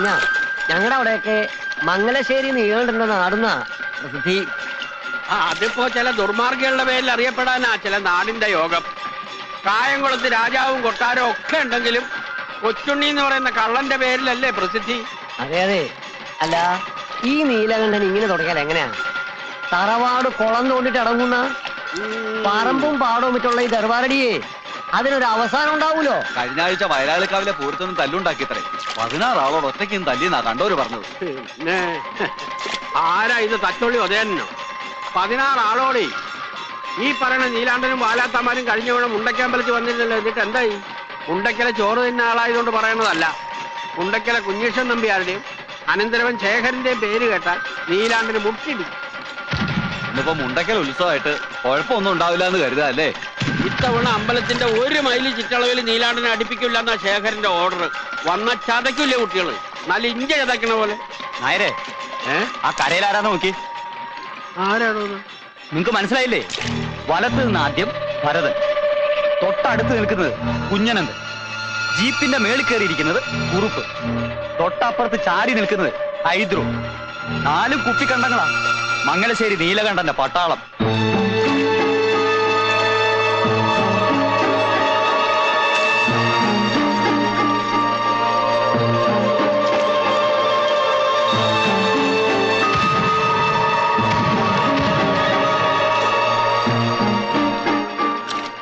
പറഞ്ഞ ഞങ്ങളുടെ അവിടെയൊക്കെ മംഗലശ്ശേരി നീളുണ്ടെന്ന നാടുന്ന പ്രസിദ്ധി. അതിപ്പോ ചില ദുർമാർഗികളുടെ പേരിൽ അറിയപ്പെടാനാ ചില നാടിന്റെ യോഗം. കായംകുളത്ത് രാജാവും കൊട്ടാരവും ഒക്കെ ഉണ്ടെങ്കിലും കൊച്ചുണ്ണി എന്ന് പറയുന്ന കള്ളന്റെ പേരിലല്ലേ പ്രസിദ്ധി. അതെ അതെ. അല്ല, ഈ നീലകണ്ഠൻ ഇങ്ങനെ തുടങ്ങിയാൽ എങ്ങനെയാ? തറവാട് കുളം തോണ്ടിട്ട് അടങ്ങുന്ന പറമ്പും പാടവും മറ്റുള്ള ഈ ദർബാരടിയെ അതിനൊരു അവസാനം ഉണ്ടാവൂലോ. കഴിഞ്ഞ ആഴ്ച വയലാളിക്കാവിലെ പൂരത്തൊന്നും തല്ലുണ്ടാക്കിത്രേ. 16 ആളോട് ഒറ്റയ്ക്കും തല്ലിന്നാ കണ്ടോര് പറഞ്ഞത്. പിന്നെ ആരാ ഇത് തച്ചുള്ളി ഉദയനോ? 16 ആളോടെ ഈ പറയുന്ന നീലാണ്ടനും വാലാത്തമാരും കഴിഞ്ഞ വീണ മുണ്ടക്കമ്പലത്തിൽ വന്നിരുന്നല്ലോ. എന്നിട്ട് എന്തായി? മുണ്ടക്കലെ ചോറ് തിന്ന ആളായതുകൊണ്ട് പറയണതല്ല. മുണ്ടക്കലെ കുഞ്ഞീഷൻ നമ്പിയാരുടെയും അനന്തരവൻ ശേഖരന്റെയും പേര് കേട്ടാൽ നീലാണ്ടന് മുട്ടിടി. ഇന്നിപ്പോ മുണ്ടക്കൽ ഉത്സവമായിട്ട് കുഴപ്പമൊന്നും ഉണ്ടാവില്ല എന്ന് കരുതാ അല്ലേ? ഇത്തവണ അമ്പലത്തിന്റെ 1 മൈൽ ചുറ്റളവിൽ നീലാണ്ടനെ അടുപ്പിക്കില്ല എന്നാ ശേഖരന്റെ ഓർഡർ. വന്ന ചതയ്ക്കില്ലേ കുട്ടികള്, നല്ല ഇഞ്ച ചതയ്ക്കണ പോലെ. നായരെ, ആ കരയിലാരാന്ന് നോക്കി. ആരാണോ? നിങ്ങക്ക് മനസ്സിലായില്ലേ? വലത്ത് നിന്ന് ആദ്യം ഭരതൻ, തൊട്ടടുത്ത് നിൽക്കുന്നത് കുഞ്ഞനന്ദൻ, ജീപ്പിന്റെ മേളിൽ കയറിയിരിക്കുന്നത് കുറുപ്പ്, തൊട്ടപ്പുറത്ത് ചാരി നിൽക്കുന്നത് ഹൈദ്രു. 4 കുപ്പിക്കണ്ടങ്ങളാ മംഗലശ്ശേരി നീലകണ്ഠന്റെ പട്ടാളം.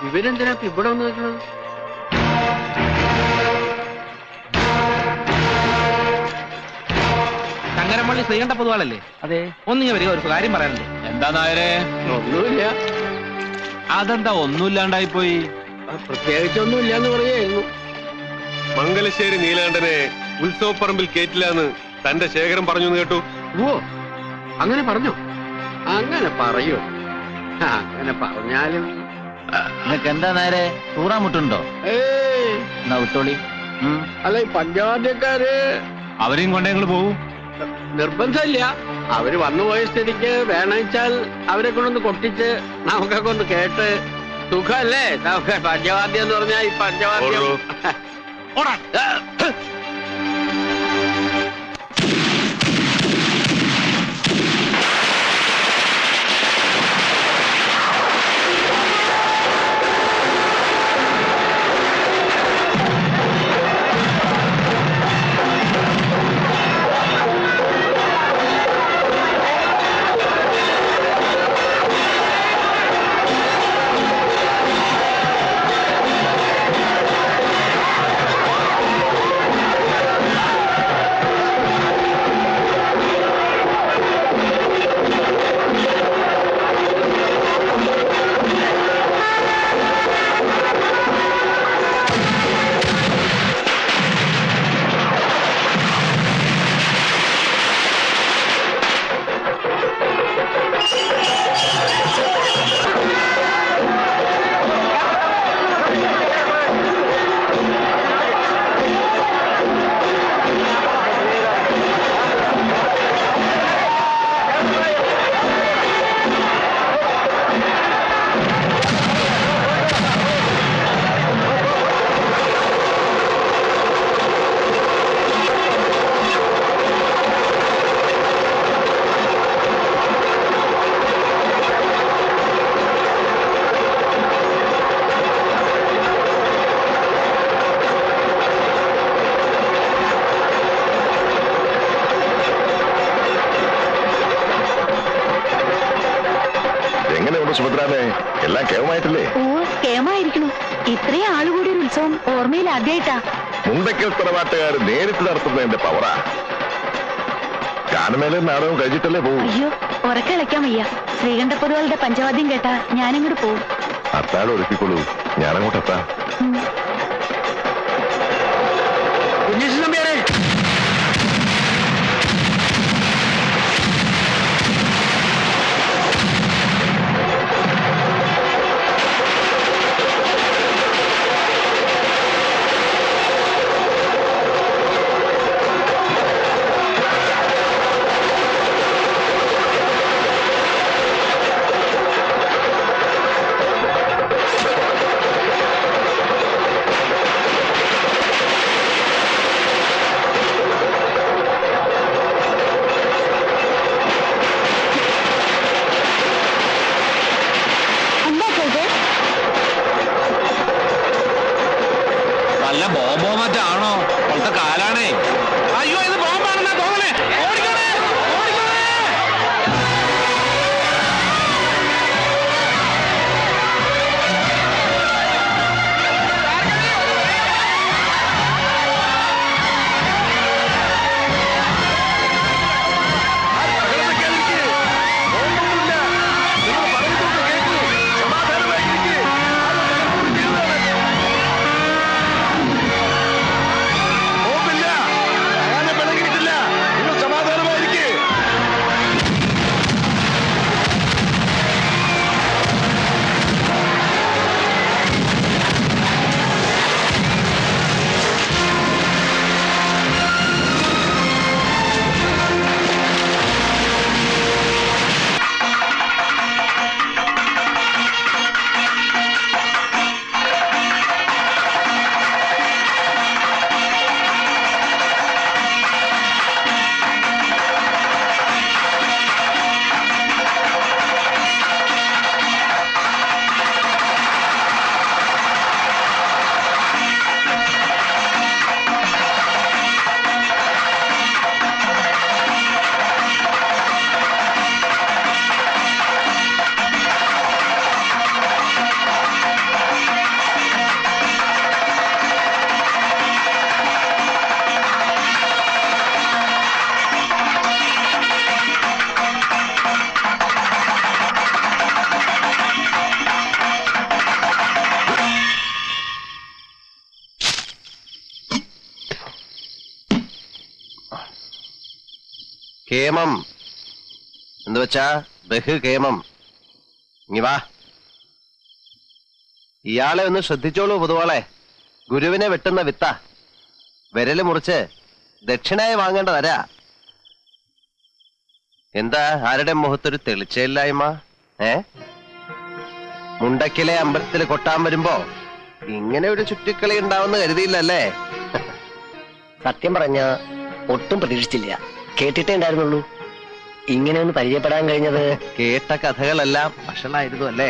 ഇവരെന്തിനാ ഇവിടെ വന്ന് വെക്കണത്? ചങ്ങരപ്പള്ളി ശ്രീകണ്ഠ പൊതുവാളല്ലേ? അതെ. ഒന്നിങ്ങ വരിക, ഒരു കാര്യം പറയാനുണ്ട്. എന്താ നായരെ? ഒന്നുമില്ല. അതെന്താ ഒന്നുമില്ലാണ്ടായിപ്പോയി? പ്രത്യേകിച്ചൊന്നുമില്ല എന്ന് പറയായിരുന്നു. മംഗലശ്ശേരി നീലാണ്ടനെ ഉത്സവപ്പറമ്പിൽ കേറ്റില്ലാന്ന് തന്റെ ശേഖരം പറഞ്ഞു കേട്ടു. ഓ, അങ്ങനെ പറഞ്ഞോ? അങ്ങനെ പറയൂ. അങ്ങനെ പറഞ്ഞാലും നിനക്ക് എന്താ നേരെ തൂറാമുട്ടുണ്ടോ? എന്നാ വിട്ടോളി. അല്ല, ഈ പഞ്ചവാദ്യക്കാര് അവരെയും കൊണ്ടേ ഞങ്ങൾ പോവും. നിർബന്ധമില്ല. അവര് വന്നുപോയ സ്ഥിതിക്ക് വേണമെച്ചാൽ അവരെ കൊണ്ടൊന്ന് കൊട്ടിച്ച് നമുക്കൊക്കെ ഒന്ന് കേട്ട് സുഖല്ലേ? നമുക്ക് പഞ്ചവാദ്യം എന്ന് പറഞ്ഞാൽ ഈ പഞ്ചവാദ്യം. സുഭദ്രാമേ, എല്ലാം കേവമായിട്ടില്ലേ? ഓ, കേമായിരിക്കണു. ഇത്രയും ആളുകൂടി ഒരു ഉത്സവം ഓർമ്മയിൽ ആദ്യമായിട്ടാ. മുണ്ടക്കൽ തറവാട്ടുകാർ നേരിട്ട് നടത്തുന്നതിന്റെ പവറാ. ഗാനമേളയും നാടകവും കഴിച്ചിട്ടല്ലേ പോകും. അയ്യോ, ഉറക്കെ കളിക്കാൻ വയ്യ. ശ്രീകണ്ഠ പൊതുവാളുടെ പഞ്ചവാദ്യം കേട്ടാ ഞാനിങ്ങോട്ട് പോവും. അത്താഴം ഒരുക്കിക്കൊള്ളൂ, ഞാനങ്ങോട്ട് എത്താം. കേമം എന്ന് വെച്ചാ ബഹുകേമം. ഇനി വാ. ഇയാളെ ഒന്ന് ശ്രദ്ധിച്ചോളൂ പൊതുവാളെ. ഗുരുവിനെ വെട്ടുന്ന വിത്ത. വിരല് മുറിച്ച് ദക്ഷിണായി വാങ്ങേണ്ട തരാ. എന്താ ആരുടെ മുഖത്തൊരു തെളിച്ചയില്ലായ്മ? മുണ്ടക്കിലെ അമ്പലത്തിൽ കൊട്ടാൻ വരുമ്പോ ഇങ്ങനെ ഒരു ചുറ്റിക്കളി ഉണ്ടാവുന്ന കരുതിയില്ലല്ലേ? സത്യം പറഞ്ഞ ഒട്ടും പ്രതീക്ഷിച്ചില്ല. കേട്ടിട്ടേ ഉണ്ടായിരുന്നുള്ളൂ. ഇങ്ങനെ ഒന്ന് പരിചയപ്പെടാൻ കഴിഞ്ഞത്. കേട്ട കഥകളെല്ലാം വഷളായിരുന്നു അല്ലേ?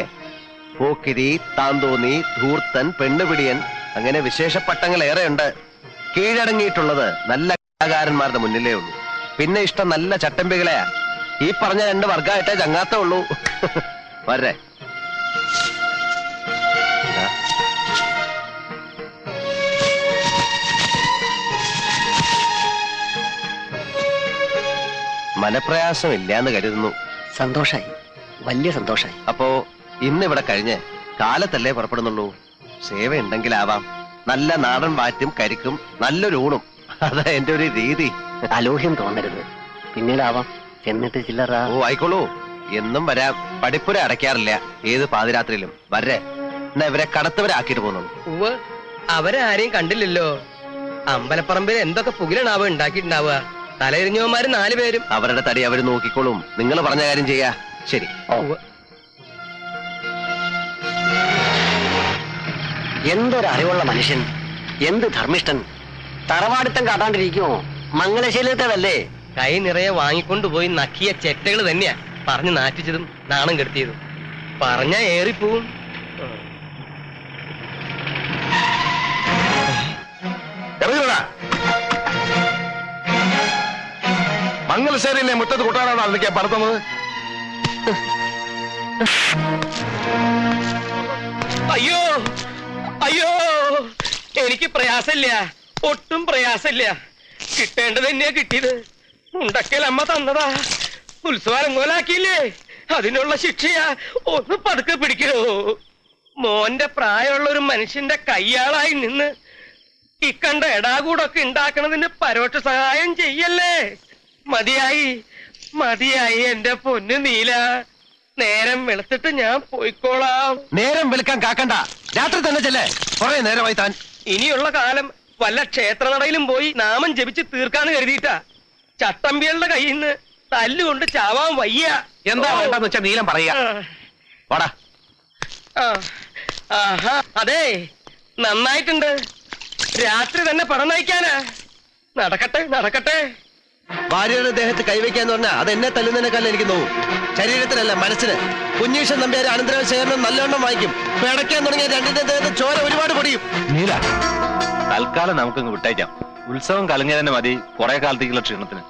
പോക്കിരി, താന്തോന്നി, ധൂർത്തൻ, പെണ്ണുപിടിയൻ, അങ്ങനെ വിശേഷ പട്ടങ്ങൾ ഏറെയുണ്ട്. കീഴടങ്ങിയിട്ടുള്ളത് നല്ല കലാകാരന്മാരുടെ മുന്നിലേ ഉള്ളൂ. പിന്നെ ഇഷ്ടം നല്ല ചട്ടമ്പികളെയാ. ഈ പറഞ്ഞ 2 വർഗമായിട്ടേ ചങ്ങാത്തേ ഉള്ളൂ. വരെ മനപ്രയാസം ഇല്ലാന്ന് കരുതുന്നു. സന്തോഷായി, വലിയ സന്തോഷായി. അപ്പോ ഇന്നിവിടെ കഴിഞ്ഞ് കാലത്തല്ലേ പുറപ്പെടുന്നുള്ളൂ. സേവ ഉണ്ടെങ്കിലാവാം. നല്ല നാടൻ വാറ്റും കരിക്കും നല്ലൊരു ഊണും. അതാ എന്റെ ഒരു രീതി. അലോഹ്യം തോന്നരുത്. പിന്നീടാവാം. എന്നിട്ട് ചില്ലറ. ഓ ആയിക്കോളൂ, എന്നും വരാം. പഠിപ്പുര അടയ്ക്കാറില്ല ഏത് പാതിരാത്രിയിലും. വരെ എന്നാ ഇവരെ കടത്തവരാക്കിട്ട് പോകുന്നുള്ളൂ. അവരെ ആരെയും കണ്ടില്ലല്ലോ. അമ്പലപ്പറമ്പിൽ എന്തൊക്കെ പുകിലാണാവുക ഉണ്ടാക്കിയിട്ടുണ്ടാവുക. തലയിരിഞ്ഞവന്മാര് 4 പേരും. അവരുടെ തടി അവര് നോക്കിക്കോളും. നിങ്ങൾ പറഞ്ഞ കാര്യം ചെയ്യാ. ശരി. എന്തൊരു അറിവുള്ള മനുഷ്യൻ, എന്ത് ധർമ്മിഷ്ഠൻ. തറവാടിത്തം കാട്ടാണ്ടിരിക്കുമോ? മംഗലശീലത്തേതല്ലേ? കൈ നിറയെ വാങ്ങിക്കൊണ്ടുപോയി നക്കിയ ചെറ്റകൾ തന്നെയാ പറഞ്ഞു നാറ്റിച്ചതും നാണം കെടുത്തിയതും. പറഞ്ഞ ഏറിപ്പോവും. മംഗലശ്ശേരിയിലെ മുറ്റത്ത് കൊട്ടാനാണ് അന്നേക്കാ പറത്തുന്നത്. അയ്യോ അയ്യോ, എനിക്ക് പ്രയാസമില്ല, ഒട്ടും പ്രയാസമില്ല. കിട്ടേണ്ടത് തന്നെയാ കിട്ടിയത്. മുണ്ടക്കൽ അമ്മ തന്നതാ. ഉത്സവം കോലാക്കിയില്ലേ, അതിനുള്ള ശിക്ഷയാ. ഒന്ന് പതുക്കെ പിടിക്കണോ. മോന്റെ പ്രായമുള്ള ഒരു മനുഷ്യന്റെ കയ്യാളായി നിന്ന് ഇക്കണ്ട എടാകൂടൊക്കെ ഉണ്ടാക്കണതിന് പരോക്ഷ സഹായം ചെയ്യല്ലേ. മതിയായി മതിയായി എന്റെ പൊന്നു നീല. നേരം വെളുത്തിട്ട് ഞാൻ പോയിക്കോളാം. നേരം വെളുക്കാൻ കാക്കണ്ട, രാത്രി തന്നെ ചെല്ലേ. കുറെ നേരമായി താൻ. ഇനിയുള്ള കാലം വല്ല ക്ഷേത്രനടയിലും പോയി നാമം ജപിച്ച് തീർക്കാന്ന് കരുതിയിട്ടാ. ചട്ടമ്പികളുടെ കയ്യിൽ നിന്ന് തല്ലുകൊണ്ട് ചാവാൻ വയ്യ. എന്താ വേണ്ടെന്ന് വെച്ചാ നീലം പറയാ. വാടാ. ആഹാ, അതെ, നന്നായിട്ടുണ്ട്. രാത്രി തന്നെ പണം നയിക്കാനാ. നടക്കട്ടെ നടക്കട്ടെ. ഭാര്യയുടെ ദേഹത്ത് കൈവയ്ക്കാന്ന് പറഞ്ഞാൽ അത് എന്നെ തല്ലുന്നതിനേക്കാൾ എനിക്ക് നോവും. ശരീരത്തിനല്ല, മനസ്സിന്. കുഞ്ഞീഷൻ നമ്പ്യാർ അനന്തര ശേഖരണം നല്ലവണ്ണം വായിക്കും. പിടയ്ക്കാൻ തുടങ്ങിയ 2ന്റെ ദേഹത്ത് ചോര ഒരുപാട് പൊടിയും. നീല, തൽക്കാലം നമുക്കങ്ങ് വിട്ടേക്കാം. ഉത്സവം കലങ്ങിയ തന്നെ മതി കുറെ കാലത്തേക്കുള്ള ക്ഷീണത്തിന്.